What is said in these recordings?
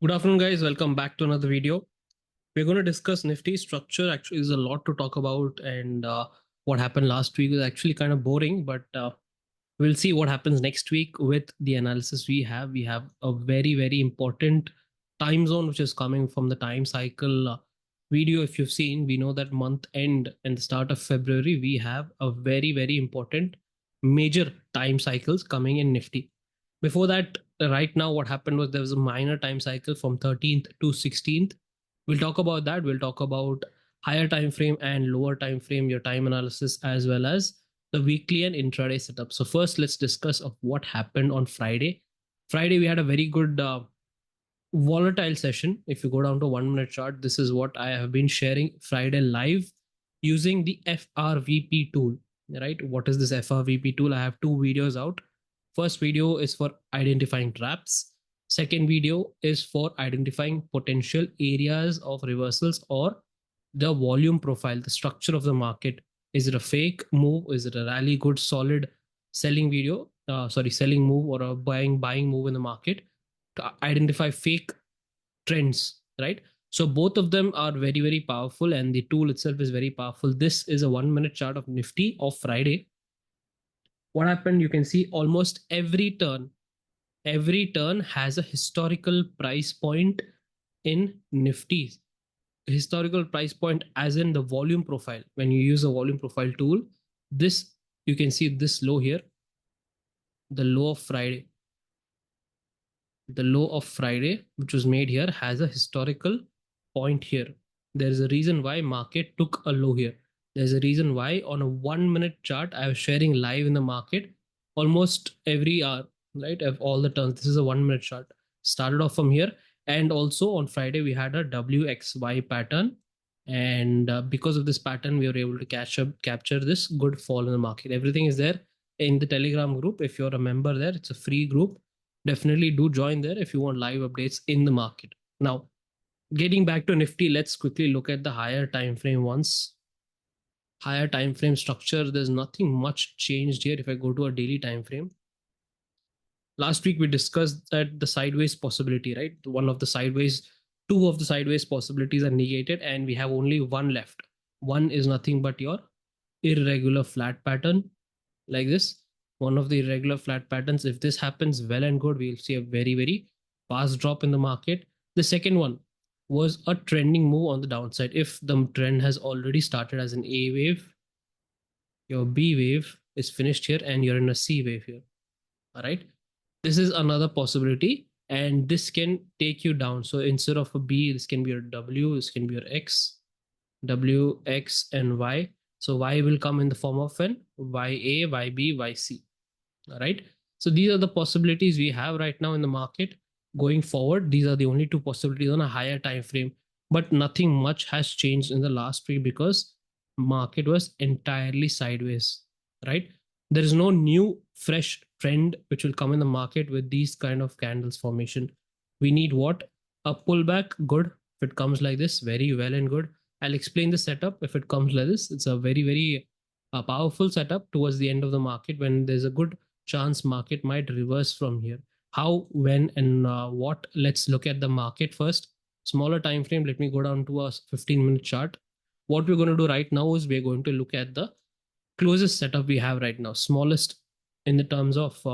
Good afternoon, guys. Welcome back to another video. We're going to discuss Nifty structure. Actually, there's a lot to talk about, and what happened last week is actually kind of boring. But we'll see what happens next week with the analysis we have. We have a very important time zone which is coming from the time cycle video. If you've seen, we know that month end and the start of February we have a very important major time cycles coming in Nifty. Before that, right now what happened was there was a minor time cycle from 13th to 16th. We'll talk about that. We'll talk about higher time frame and lower time frame, your time analysis, as well as the weekly and intraday setup. So first, let's discuss of what happened on Friday. Friday, we had a very good volatile session. If you go down to 1 minute chart, this is what I have been sharing Friday live using the FRVP tool. Right? What is this FRVP tool? I have two videos out. First video is for identifying traps. Second video is for identifying potential areas of reversals or the volume profile, the structure of the market. Is it a fake move? Is it a rally good solid selling video? Selling move or a buying move in the market to identify fake trends, right? So both of them are very powerful, and the tool itself is very powerful. This is a 1 minute chart of Nifty of Friday. What happened? You can see almost every turn has a historical price point in Nifty. Historical price point as in the volume profile. When you use a volume profile tool, this you can see this low here, the low of Friday. The low of Friday, which was made here, has a historical point here. There is a reason why market took a low here. There's a reason why on a 1 minute chart, I was sharing live in the market almost every hour, right? Of all the turns. This is a 1 minute chart. Started off from here. And also on Friday, we had a WXY pattern. And because of this pattern, we were able to capture this good fall in the market. Everything is there in the Telegram group. If you're a member there, it's a free group. Definitely do join there if you want live updates in the market. Now, getting back to Nifty, let's quickly look at the higher time frame ones. Higher time frame structure, there's nothing much changed here. If I go to a daily time frame, last week we discussed that the sideways possibility, right? Two of the sideways possibilities are negated, and we have only one left. One is nothing but your irregular flat pattern, like this. One of the irregular flat patterns. If this happens, well and good, we'll see a very fast drop in the market. The second one was a trending move on the downside. If the trend has already started as an A wave, your B wave is finished here and you're in a C wave here. All right. This is another possibility, and this can take you down. So instead of a B, this can be your W, this can be your X, W, X, and Y. So Y will come in the form of an YA, YB, YC. All right. So these are the possibilities we have right now in the market. Going forward, these are the only two possibilities on a higher time frame. But nothing much has changed in the last week because market was entirely sideways, right? There is no new fresh trend which will come in the market with these kind of candles formation. We need what? A pullback, good. If it comes like this, very well and good. I'll explain the setup. If it comes like this, it's a very powerful setup towards the end of the market when there's a good chance market might reverse from here. How, when, and what? Let's look at the market first. Smaller time frame. Let me go down to a 15-minute chart. What we're going to do right now is we're going to look at the closest setup we have right now, smallest in the terms of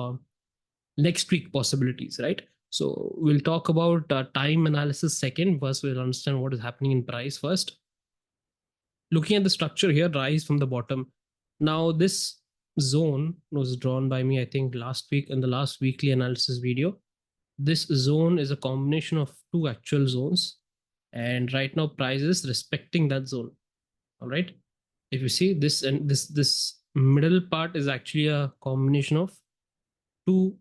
next week possibilities, right? So we'll talk about time analysis second. First, we'll understand what is happening in price first. Looking at the structure here, rise from the bottom. Now this zone was drawn by me, I think last week in the last weekly analysis video. This zone is a combination of two actual zones, and right now price is respecting that zone. All right. If you see this, and this middle part is actually a combination of two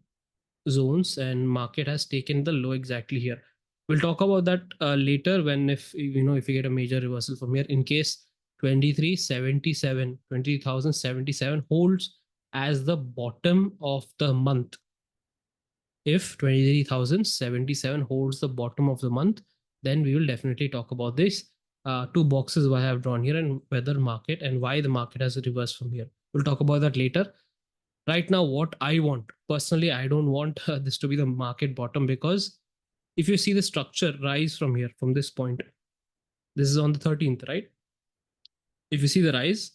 zones, and market has taken the low exactly here. We'll talk about that later when if you get a major reversal from here. In case 2377 20,077 holds as the bottom of the month, if 23,077 holds the bottom of the month, then we will definitely talk about this two boxes I have drawn here and whether market and why the market has reversed from here. We'll talk about that later. Right now, what I want personally, I don't want this to be the market bottom, because if you see the structure rise from here, from this point, this is on the 13th, right? If you see the rise,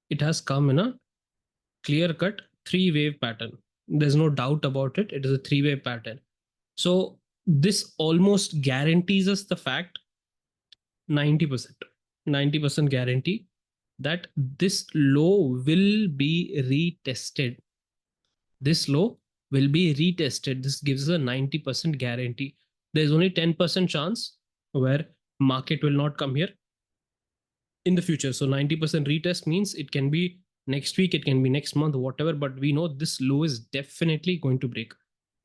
it has come in a clear cut 3-wave pattern. There's no doubt about it. It is a 3-wave pattern. So this almost guarantees us the fact, 90% guarantee that this low will be retested. This low will be retested. This gives us a 90% guarantee. There's only 10% chance where market will not come here in the future. So 90% retest means it can be next week, it can be next month, whatever, but we know this low is definitely going to break.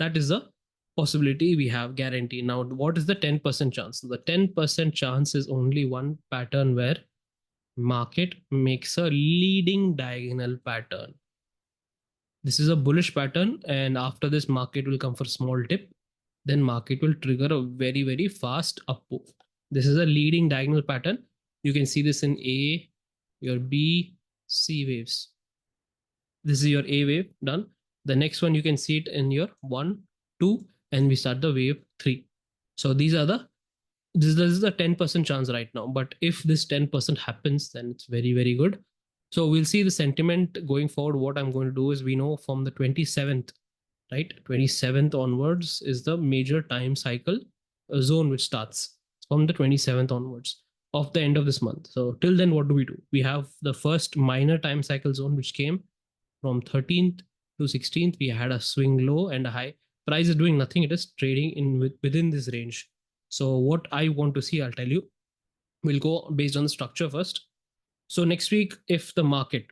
That is a possibility we have, guarantee. Now, what is the 10% chance? The 10% chance is only one pattern where market makes a leading diagonal pattern. This is a bullish pattern, and after this market will come for small dip, then market will trigger a very, very fast up move. This is a leading diagonal pattern. You can see this in A, your B, C waves. This is your A wave done. The next one, you can see it in your 1, 2, and we start the wave 3. So these are the, this is the 10% chance right now. But if this 10% happens, then it's very, very good. So we'll see the sentiment going forward. What I'm going to do is, we know from the 27th, right? 27th onwards is the major time cycle zone which starts from the 27th onwards of the end of this month. So till then, what do? We have the first minor time cycle zone which came from 13th to 16th. We had a swing low and a high. Price is doing nothing. It is trading in within this range. So what I want to see, I'll tell you. We'll go based on the structure first. So next week, if the market,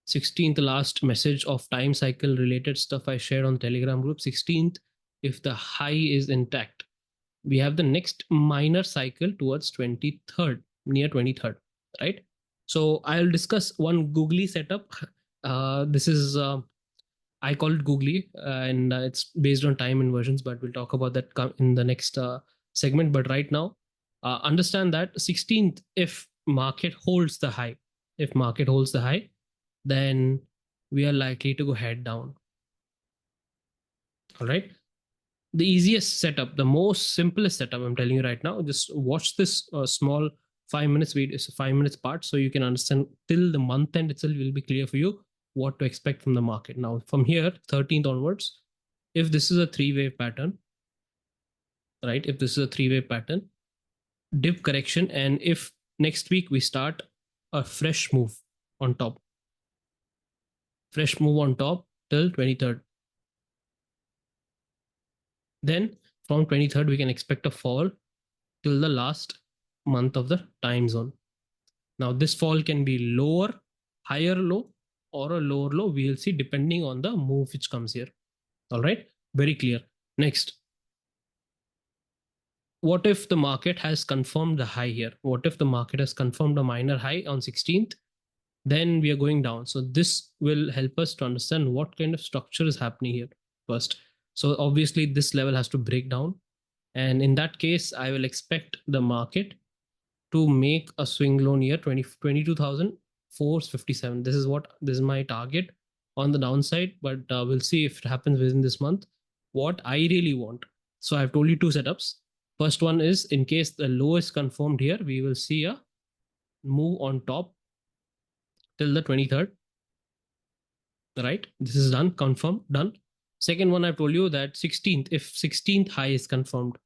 16th last message of time cycle related stuff I shared on Telegram group, 16th, if the high is intact, we have the next minor cycle towards 23rd, near 23rd, right? So I'll discuss one googly setup. This is, I call it googly, and it's based on time inversions, but we'll talk about that in the next segment. But right now, understand that 16th, if market holds the high, then we are likely to go head down. All right. The easiest setup, the most simplest setup I'm telling you right now, just watch this small 5 minutes video, 5 minutes part, so you can understand. Till the month end itself will be clear for you what to expect from the market. Now, from here, 13th onwards, if this is a 3-wave pattern, right? If this is a 3-wave pattern, dip correction, and if next week we start a fresh move on top, till 23rd, then from 23rd, we can expect a fall till the last month of the time zone. Now, this fall can be lower, higher low, or a lower low. We'll see depending on the move which comes here. All right, very clear. Next, what if the market has confirmed the high here? What if the market has confirmed a minor high on 16th? Then we are going down. So this will help us to understand what kind of structure is happening here first. So obviously this level has to break down. And in that case, I will expect the market to make a swing low near 22,457. This is my target on the downside, but we'll see if it happens within this month. What I really want. So I've told you two setups. First one is, in case the low is confirmed here, we will see a move on top till the 23rd. Right? This is done, confirmed, done. Second one, I've told you that 16th, if 16th high is confirmed,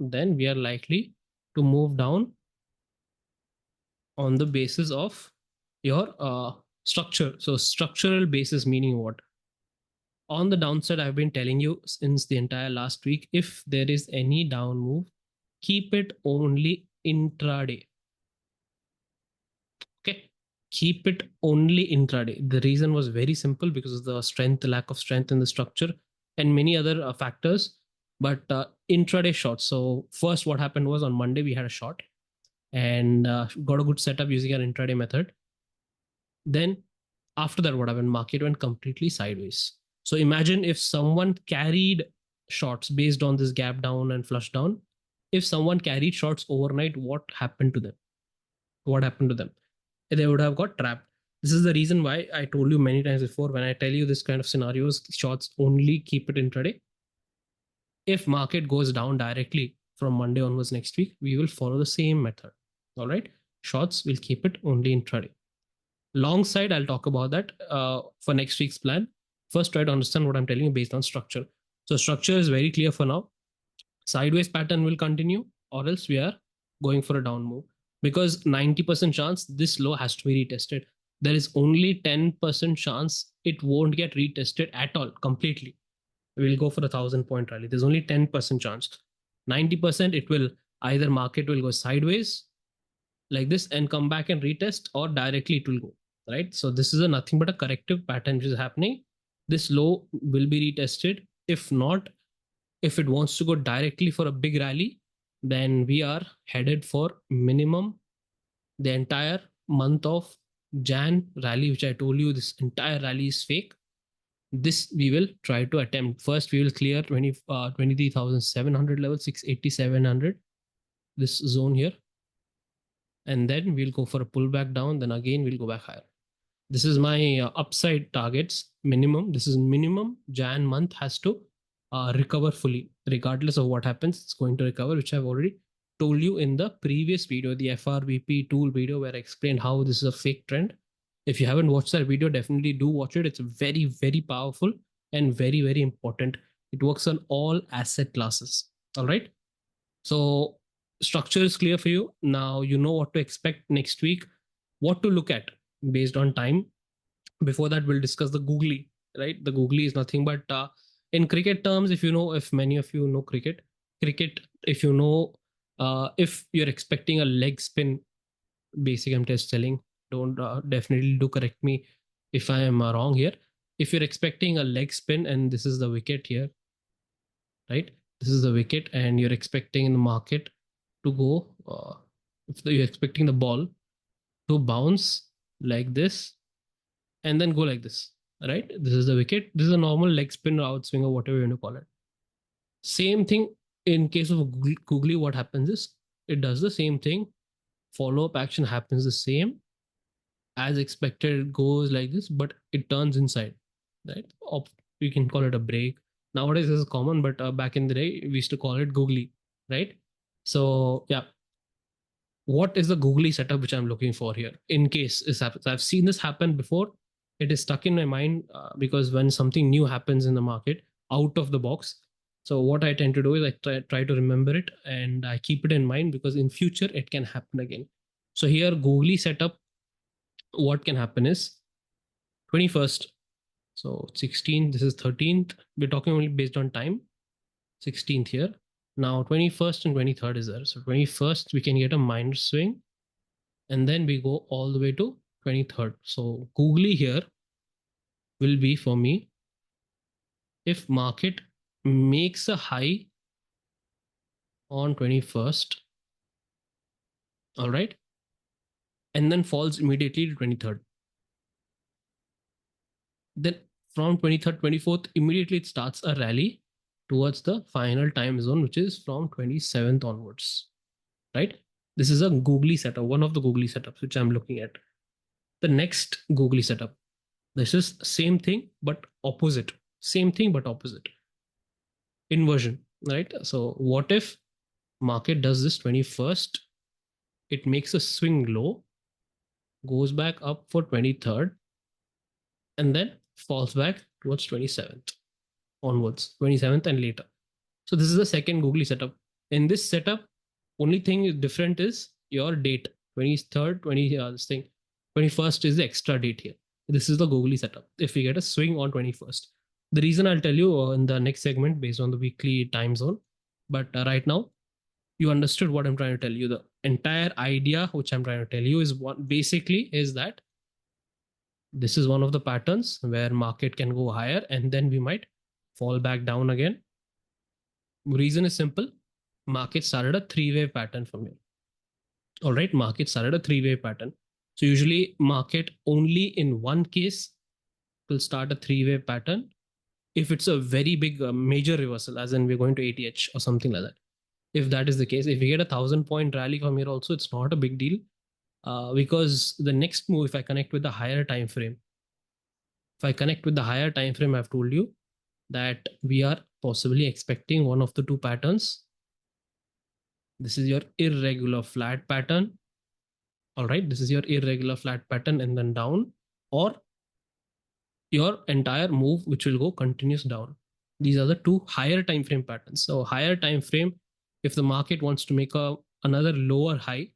then we are likely to move down on the basis of your structure. So structural basis meaning what? On the downside, I've been telling you since the entire last week, if there is any down move, keep it only intraday. Okay, keep it only intraday. The reason was very simple, because of the lack of strength in the structure and many other factors. But intraday shorts. So first, what happened was on Monday we had a short and got a good setup using our intraday method. Then after that, what happened? Market went completely sideways. So imagine if someone carried shorts based on this gap down and flush down. If someone carried shorts overnight, what happened to them? They would have got trapped. This is the reason why I told you many times before, when I tell you this kind of scenarios, shorts only keep it intraday. If market goes down directly from Monday onwards next week, we will follow the same method. All right. Shorts, we'll keep it only intraday. Long side, I'll talk about that for next week's plan. First, try to understand what I'm telling you based on structure. So structure is very clear for now. Sideways pattern will continue, or else we are going for a down move, because 90% chance this low has to be retested. There is only 10% chance it won't get retested at all completely. We'll go for 1,000 point rally. There's only 10% chance. 90% it will either market will go sideways like this and come back and retest, or directly it will go right. So this is a nothing but a corrective pattern which is happening. This low will be retested. If not, if it wants to go directly for a big rally, then we are headed for minimum the entire month of Jan rally, which I told you this entire rally is fake. This we will try to attempt. First, we will clear 23,700 level, 680,700, this zone here. And then we'll go for a pullback down. Then again, we'll go back higher. This is my upside targets minimum. This is minimum. Jan month has to recover fully. Regardless of what happens, it's going to recover, which I've already told you in the previous video, the FRVP tool video, where I explained how this is a fake trend. If you haven't watched that video, definitely do watch it. It's very, very powerful and very, very important. It works on all asset classes. All right. So structure is clear for you. Now you know what to expect next week, what to look at based on time. Before that, we'll discuss the googly, right? The googly is nothing but in cricket terms, if you know, if many of you know cricket, if you know, if you're expecting a leg spin, basic I'm just telling, don't definitely do correct me if I am wrong here. If you're expecting a leg spin and this is the wicket here, right? This is the wicket and you're expecting in the market to go, if you're expecting the ball to bounce like this and then go like this, right? This is the wicket. This is a normal leg spin or outswing or whatever you want to call it. Same thing in case of googly. What happens is it does the same thing. Follow-up action happens the same as expected. It goes like this, but it turns inside, right? You can call it a break. Nowadays this is common, but back in the day we used to call it googly, right? So yeah, what is the googly setup which I'm looking for here in case this happens? I've seen this happen before. It is stuck in my mind because when something new happens in the market out of the box, so what I tend to do is I try to remember it and I keep it in mind because in future it can happen again. So here googly setup, what can happen is 21st, so 16th, this is 13th, we're talking only based on time. 16th here. Now 21st and 23rd is there. So 21st we can get a minor swing and then we go all the way to 23rd. So googly here will be for me if market makes a high on 21st, all right, and then falls immediately to 23rd. Then from 23rd, 24th, immediately it starts a rally towards the final time zone, which is from 27th onwards, right? This is a googly setup, one of the googly setups which I'm looking at. The next googly setup, this is same thing but opposite. Same thing but opposite. Inversion, right? So what if market does this 21st, it makes a swing low, goes back up for 23rd, and then falls back towards 27th onwards, 27th and later. So this is the second googly setup. In this setup, only thing different is your date. 23rd, 21st is the extra date here. This is the googly setup. If we get a swing on 21st, the reason I'll tell you in the next segment based on the weekly time zone. But right now, you understood what I'm trying to tell you. The entire idea which I'm trying to tell you is what basically is that this is one of the patterns where market can go higher and then we might fall back down again. Reason is simple. Market started a three-wave pattern from here. All right, market started a three-wave pattern. So usually market only in one case will start a three-wave pattern if it's a very big major reversal, as in we're going to ATH or something like that. If that is the case, if we get 1,000 point rally from here also, it's not a big deal because the next move, if I connect with the higher time frame, I've told you that we are possibly expecting one of the two patterns. This is your irregular flat pattern. All right, this is your irregular flat pattern and then down, or your entire move which will go continuous down. These are the two higher time frame patterns. So higher time frame, if the market wants to make another lower high,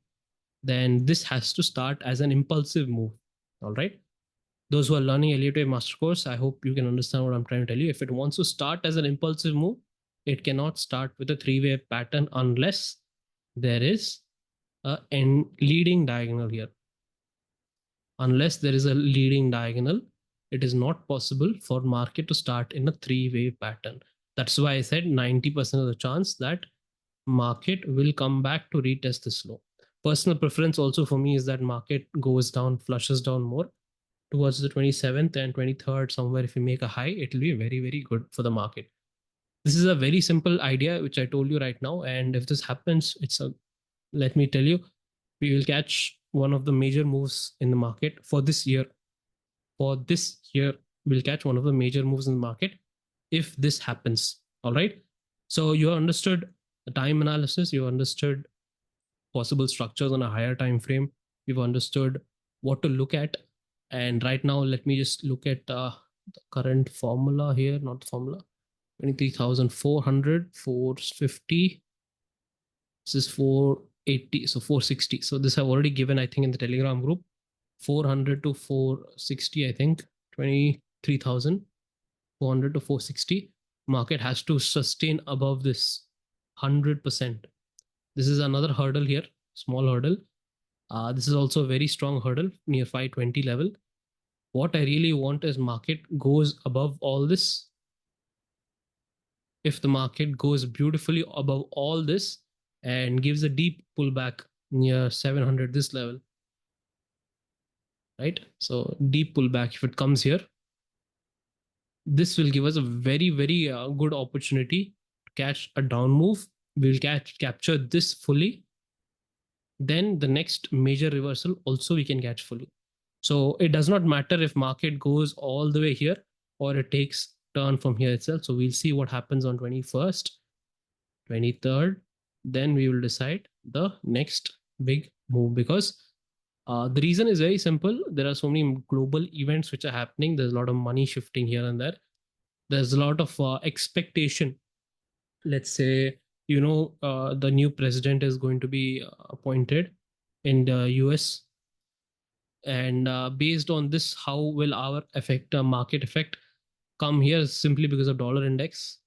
then this has to start as an impulsive move. All right, those who are learning Elliot Wave Master Course, I hope you can understand what I'm trying to tell you. If it wants to start as an impulsive move, it cannot start with a three-wave pattern unless there is a leading diagonal here. Unless there is a leading diagonal, it is not possible for market to start in a three-wave pattern. That's why I said 90% of the chance that market will come back to retest this low. Personal preference also for me is that market goes down, flushes down more towards the 27th and 23rd somewhere. If you make a high, it will be very, very good for the market. This is a very simple idea which I told you right now, and if this happens, let me tell you, we will catch one of the major moves in the market for this year. For this year, we'll catch one of the major moves in the market if this happens. All right, so you understood the time analysis, you understood possible structures on a higher time frame, you've understood what to look at. And right now, let me just look at the current formula here, not the formula. 23,400, 450. This is 480, so 460. So this I've already given, I think, in the Telegram group. 400 to 460, I think. 23,000, 400 to 460. Market has to sustain above this 100%. This is another hurdle here, small hurdle. This is also a very strong hurdle near 520 level. What I really want is market goes above all this. If the market goes beautifully above all this and gives a deep pullback near 700, this level, right? So deep pullback, if it comes here, this will give us a very, very good opportunity to catch a down move. We'll capture this fully. Then the next major reversal also we can catch fully. So it does not matter if market goes all the way here or it takes turn from here itself. So we'll see what happens on 21st, 23rd. Then we will decide the next big move, because the reason is very simple. There are so many global events which are happening. There's a lot of money shifting here and there. There's a lot of expectation. Let's say, the new president is going to be appointed in the US. And based on this, how will our market effect come here? Simply because of dollar index.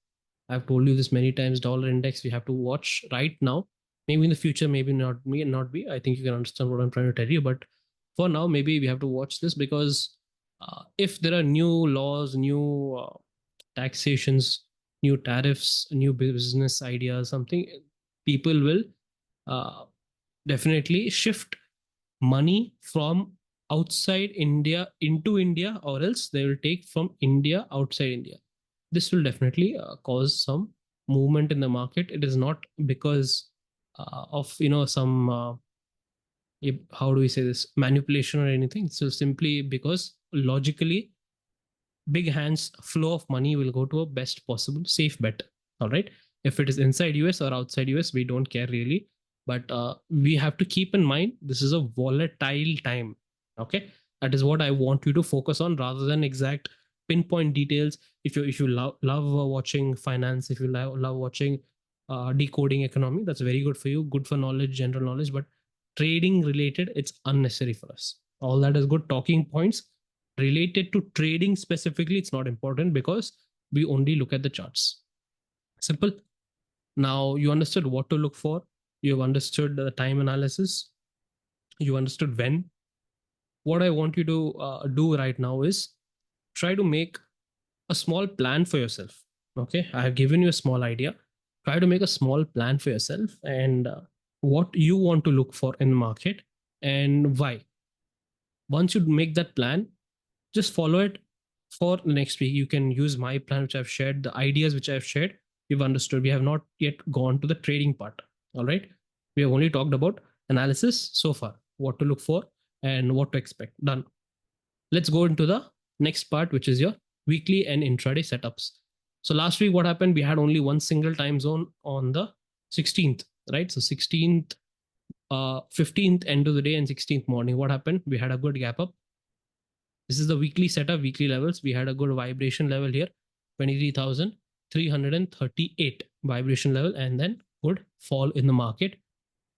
I've told you this many times. Dollar index we have to watch right now. Maybe in the future, maybe not be. I think you can understand what I'm trying to tell you. But for now, maybe we have to watch this, because if there are new laws, new taxations, new tariffs, new business ideas, something, people will definitely shift money from outside India into India, or else they will take from India outside India. This will definitely cause some movement in the market. It is not because of some how do we say this, manipulation or anything. So simply because logically, big hands flow of money will go to a best possible safe bet. All right, if it is inside US or outside US, we don't care really. But we have to keep in mind this is a volatile time. Okay, that is what I want you to focus on, rather than exact pinpoint details. If you love watching finance, if you love watching decoding economy, that's very good for you, good for knowledge, general knowledge. But trading related, it's unnecessary for us. All that is good talking points. Related to trading specifically, it's not important, because we only look at the charts. Simple. Now you understood what to look for. You've understood the time analysis. You understood when. What I want you to do right now is try to make a small plan for yourself. Okay, I have given you a small idea. Try to make a small plan for yourself, and what you want to look for in the market and why. Once you make that plan, just follow it for next week. You can use my plan, which I've shared, the ideas which I've shared. You've understood. We have not yet gone to the trading part. All right, we have only talked about analysis so far, what to look for and what to expect. Done. Let's go into the next part, which is your weekly and intraday setups. So last week, what happened? We had only one single time zone on the 16th, right? So 16th, 15th end of the day and 16th morning. What happened? We had a good gap up. This is the weekly setup, weekly levels. We had a good vibration level here, 23,338 vibration level, and then good fall in the market.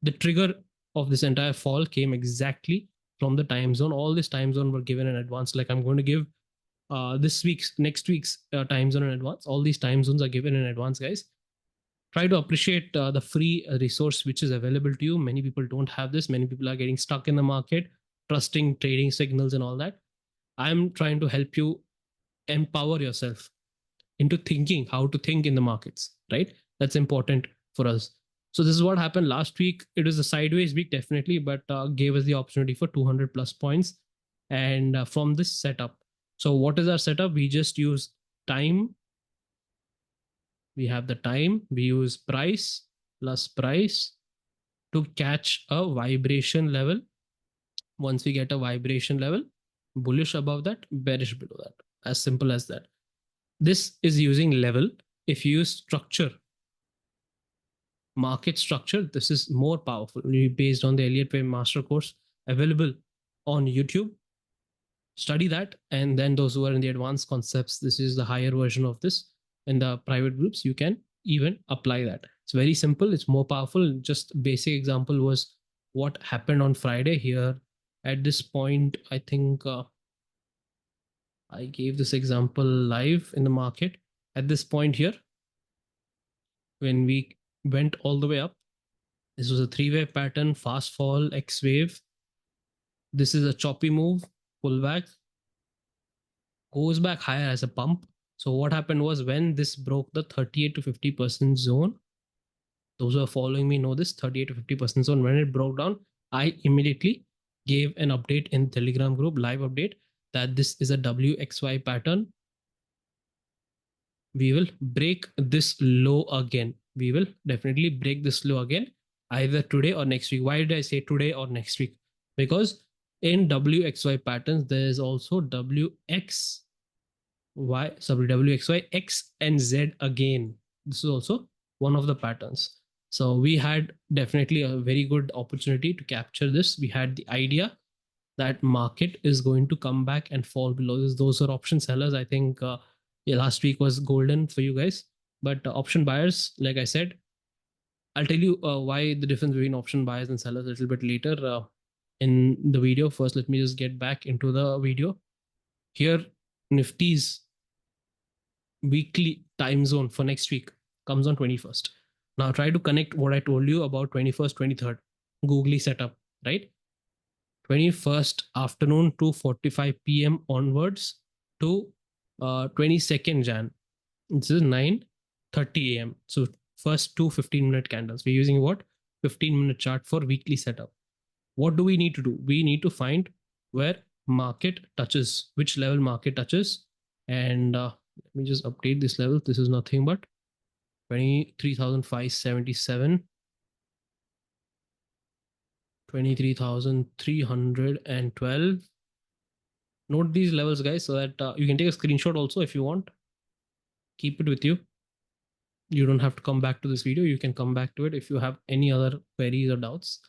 The trigger of this entire fall came exactly from the time zone. All this time zone were given in advance. Like I'm going to give next week's time zone in advance. All these time zones are given in advance, guys. Try to appreciate the free resource which is available to you. Many people don't have this. Many people are getting stuck in the market, trusting trading signals and all that. I'm trying to help you empower yourself into thinking how to think in the markets, right? That's important for us. So this is what happened last week. It was a sideways week, definitely, but gave us the opportunity for 200 plus points. And from this setup, so what is our setup? We just use time. We have the time. We use price plus price to catch a vibration level. Once we get a vibration level, bullish above that, bearish below that. As simple as that. This is using level. If you use structure, market structure, this is more powerful. Based on the Elliot Way master course available on YouTube. Study that. And then those who are in the advanced concepts, this is the higher version of this. In the private groups, you can even apply that. It's very simple. It's more powerful. Just basic example was what happened on Friday here. At this point, I think I gave this example live in the market. At this point here, when we went all the way up, this was a three-wave pattern, fast fall, X wave. This is a choppy move, pullback, goes back higher as a pump. So what happened was when this broke the 38 to 50% zone, those who are following me know this 38 to 50% zone. When it broke down, I immediately gave an update in Telegram group, live update, that this is a WXY pattern. We will break this low again. We will definitely break this low again, either today or next week. Why did I say today or next week? Because in WXY patterns, there is also WXY, X and Z again. This is also one of the patterns. So we had definitely a very good opportunity to capture this. We had the idea that market is going to come back and fall below this. Those are option sellers. I think last week was golden for you guys. But option buyers, like I said, I'll tell you why the difference between option buyers and sellers a little bit later in the video. First, let me just get back into the video. Here, Nifty's weekly time zone for next week comes on 21st. Now try to connect what I told you about 21st, 23rd, googly setup, right? 21st afternoon, 2:45 p.m. onwards to 22nd Jan. This is 9:30 a.m. So first two 15-minute candles. We're using what? 15-minute chart for weekly setup. What do we need to do? We need to find where market touches, which level market touches. And let me just update this level. This is nothing but 23,577. 23,312. Note these levels, guys, so that you can take a screenshot also if you want. Keep it with you. You don't have to come back to this video. You can come back to it if you have any other queries or doubts.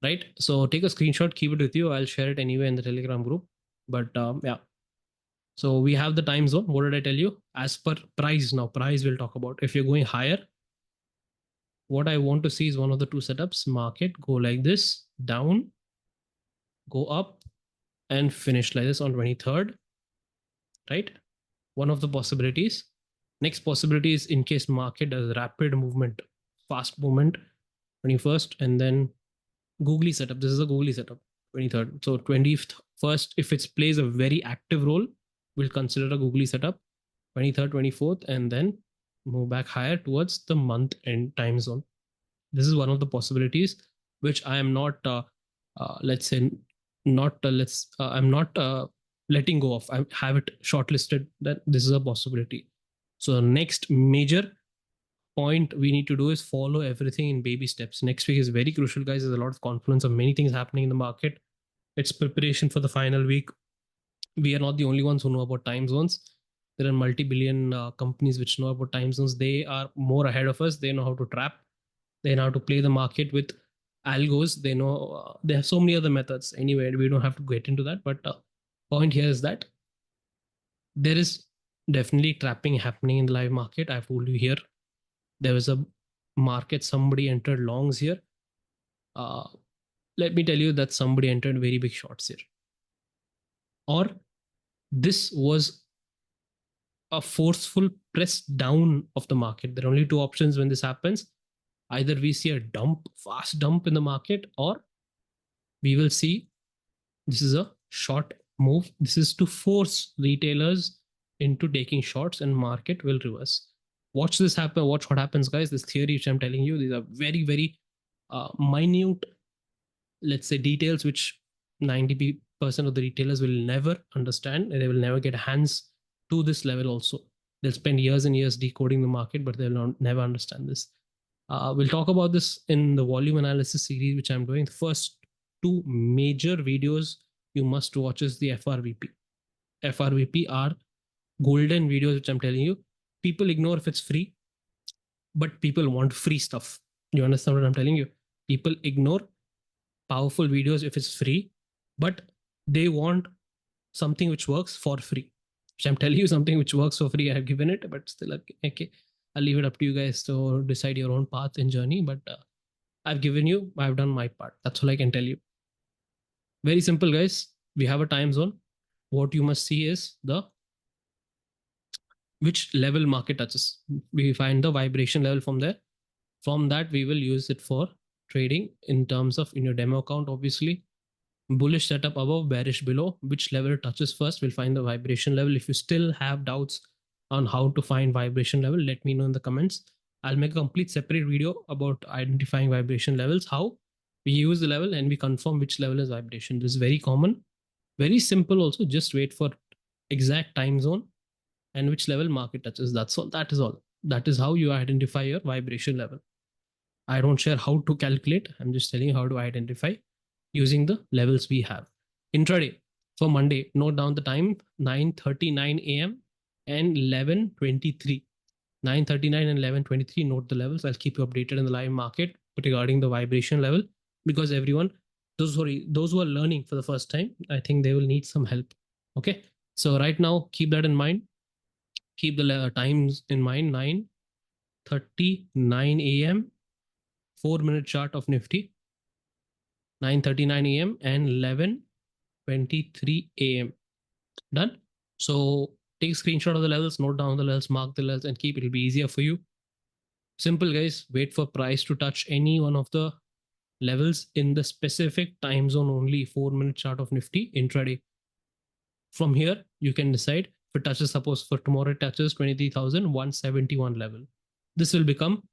Right? So take a screenshot, keep it with you. I'll share it anyway in the Telegram group. But yeah. So we have the time zone. What did I tell you? As per price now, price we'll talk about. If you're going higher, what I want to see is one of the two setups. Market go like this, down, go up, and finish like this on 23rd, right? One of the possibilities. Next possibility is in case market does rapid movement, fast movement, 21st, and then googly setup. This is a googly setup, 23rd. So 21st, if it plays a very active role, we'll consider a googly setup, 23rd, 24th, and then move back higher towards the month end time zone. This is one of the possibilities, which I am not, let's say, I'm not letting go of. I have it shortlisted that this is a possibility. So the next major point we need to do is follow everything in baby steps. Next week is very crucial, guys. There's a lot of confluence of many things happening in the market. It's preparation for the final week. We are not the only ones who know about time zones. There are multi-billion companies which know about time zones. They are more ahead of us. They know how to trap. They know how to play the market with algos. They know they have so many other methods. Anyway, we don't have to get into that. But point here is that there is definitely trapping happening in the live market. I've told you here. There was a market, somebody entered longs here. Uh, let me tell you that somebody entered very big shorts here. Or this was a forceful press down of the market. There are only two options when this happens. Either we see a dump, fast dump in the market, or we will see this is a short move. This is to force retailers into taking shorts and market will reverse. Watch this happen. Watch what happens, guys. This theory which I'm telling you, these are very, very minute, let's say, details which 90% of the retailers will never understand. They will never get hands to this level also. They'll spend years and years decoding the market, but they'll never understand this. We'll talk about this in the volume analysis series, which I'm doing. The first two major videos you must watch is the FRVP. FRVP are golden videos, which I'm telling you. People ignore if it's free, but people want free stuff. You understand what I'm telling you? People ignore powerful videos if it's free, but they want something which works for free. Which I'm telling you, something which works for free, I have given it, but still, okay, I'll leave it up to you guys to decide your own path and journey. But I've given you, I've done my part. That's all I can tell you. Very simple, guys. We have a time zone. What you must see is the which level market touches. We find the vibration level from there. From that, we will use it for trading in terms of in your demo account, obviously. Bullish setup above, bearish below. Which level touches first? We'll find the vibration level. If you still have doubts on how to find vibration level, let me know in the comments. I'll make a complete separate video about identifying vibration levels, how we use the level and we confirm which level is vibration. This is very common, very simple also. Just wait for exact time zone and which level market touches. That's all. That is all. That is how you identify your vibration level. I don't share how to calculate. I'm just telling you how to identify using the levels we have. Intraday for Monday, note down the time 9:39 a.m. and 11:23. 9:39 and 11:23. Note the levels. I'll keep you updated in the live market regarding the vibration level, because everyone, those who are learning for the first time, I think they will need some help. Okay. So right now, keep that in mind. Keep the times in mind. 9:39 a.m. 4-minute chart of Nifty. 9:39 a.m. and 11:23 a.m. Done. So take a screenshot of the levels, note down the levels, mark the levels, and keep. It'll be easier for you. Simple, guys. Wait for price to touch any one of the levels in the specific time zone only. 4-minute chart of Nifty intraday. From here, you can decide if it touches, suppose for tomorrow it touches 23,171 level. This will become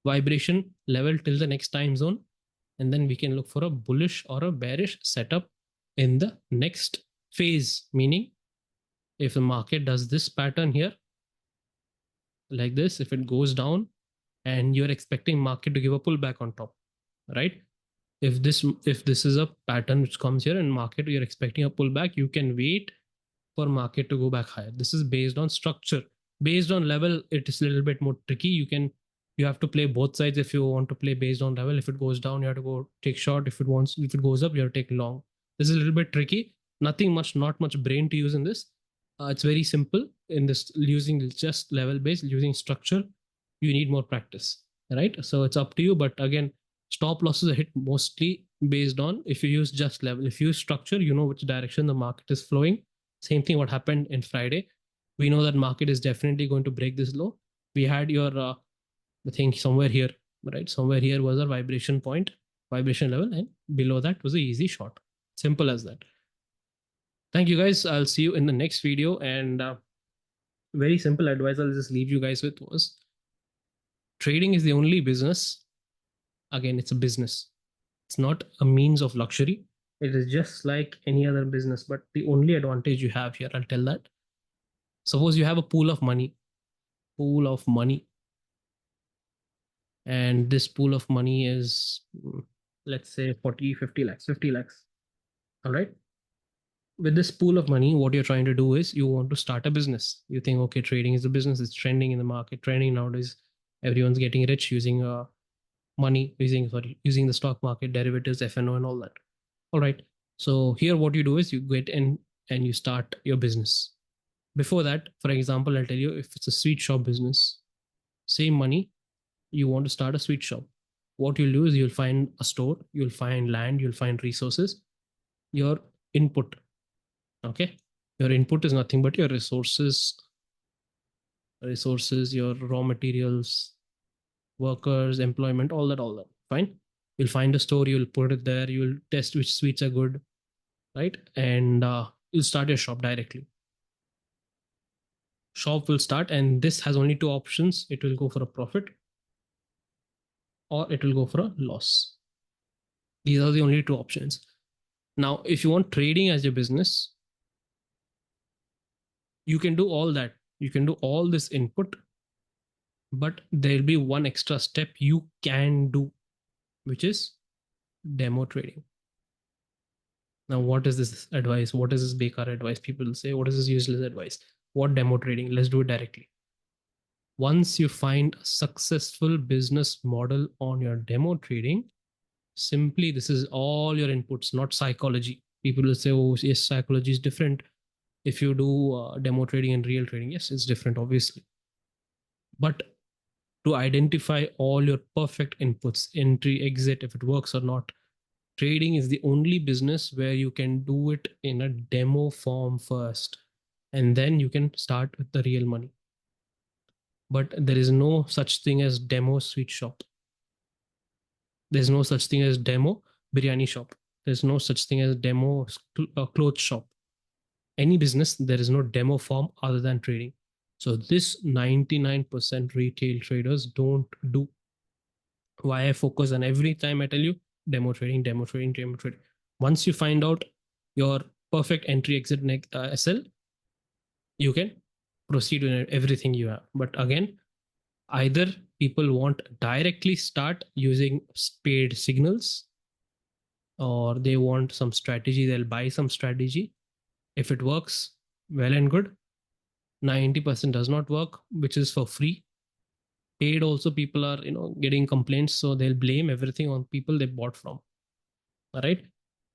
vibration level till the next time zone. And then we can look for a bullish or a bearish setup in the next phase. Meaning, if the market does this pattern here, like this, if it goes down and you're expecting market to give a pullback on top, right? If this is a pattern which comes here and market, you're expecting a pullback, you can wait for market to go back higher. This is based on structure. Based on level, it is a little bit more tricky. You have to play both sides. If you want to play based on level, if it goes down, you have to go take short. If it goes up, you have to take long. This is a little bit tricky. Not much brain to use in this. It's very simple in this, using just level based, using structure. You need more practice, right? So it's up to you. But again, stop losses are hit mostly based on if you use just level. If you use structure, you know which direction the market is flowing. Same thing what happened in Friday. We know that market is definitely going to break this low. We had your I think somewhere here, right? Somewhere here was our vibration point, vibration level, and below that was an easy short. Simple as that. Thank you, guys. I'll see you in the next video. And very simple advice I'll just leave you guys with was trading is the only business. Again, it's a business. It's not a means of luxury. It is just like any other business. But the only advantage you have here, I'll tell that. Suppose you have a pool of money, and this pool of money is, let's say 40, 50 lakhs, 50 lakhs. All right. With this pool of money, what you're trying to do is you want to start a business. You think, okay, trading is a business, it's trending in the market, trending nowadays. Everyone's getting rich using money, using the stock market, derivatives, FNO, and all that. All right. So here, what you do is you get in and you start your business. Before that, for example, I'll tell you, if it's a sweet shop business, same money, you want to start a sweet shop. What you'll do is you'll find a store, you'll find land, you'll find resources, your input. Okay. Your input is nothing but your resources, your raw materials, workers, employment, all that. Fine. You'll find a store, you'll put it there, you'll test which sweets are good, right? And you'll start your shop directly. Shop will start, and this has only two options. It will go for a profit or it will go for a loss. These are the only two options. Now, if you want trading as your business, you can do all that. You can do all this input, but there'll be one extra step you can do, which is demo trading. Now, what is this advice? What is this bekar advice? People say, what is this useless advice? What demo trading? Let's do it directly. Once you find a successful business model on your demo trading, simply this is all your inputs, not psychology. People will say, oh, yes, psychology is different. If you do demo trading and real trading, yes, it's different, obviously. But to identify all your perfect inputs, entry, exit, if it works or not, trading is the only business where you can do it in a demo form first, and then you can start with the real money. But there is no such thing as demo sweet shop. There's no such thing as demo biryani shop. There's no such thing as demo clothes shop. Any business, there is no demo form other than trading. So this 99% retail traders don't do. Why I focus on every time I tell you demo trading, demo trading, demo trading. Once you find out your perfect entry exit SL, you can proceed with everything you have. But again, either people want directly start using paid signals, or they want some strategy, they'll buy some strategy. If it works, well and good. 90% does not work, which is for free. Paid also, people are getting complaints, so they'll blame everything on people they bought from. All right.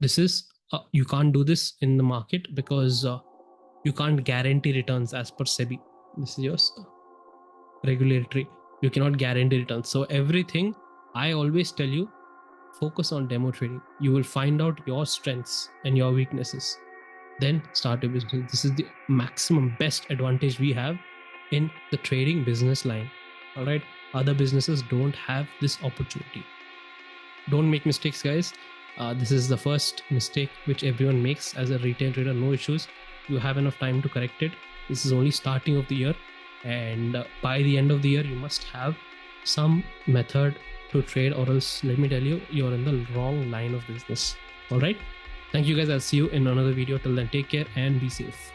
This is you can't do this in the market because you can't guarantee returns as per SEBI. This is yours regulatory. You cannot guarantee returns. So everything I always tell you, focus on demo trading. You will find out your strengths and your weaknesses. Then start your business. This is the maximum best advantage we have in the trading business line. All right. Other businesses don't have this opportunity. Don't make mistakes, guys. This is the first mistake which everyone makes as a retail trader. No issues. You have enough time to correct it. This is only starting of the year. And by the end of the year, you must have some method to trade, or else, let me tell you, you're in the wrong line of business. All right. Thank you, guys. I'll see you in another video. Till then, take care and be safe.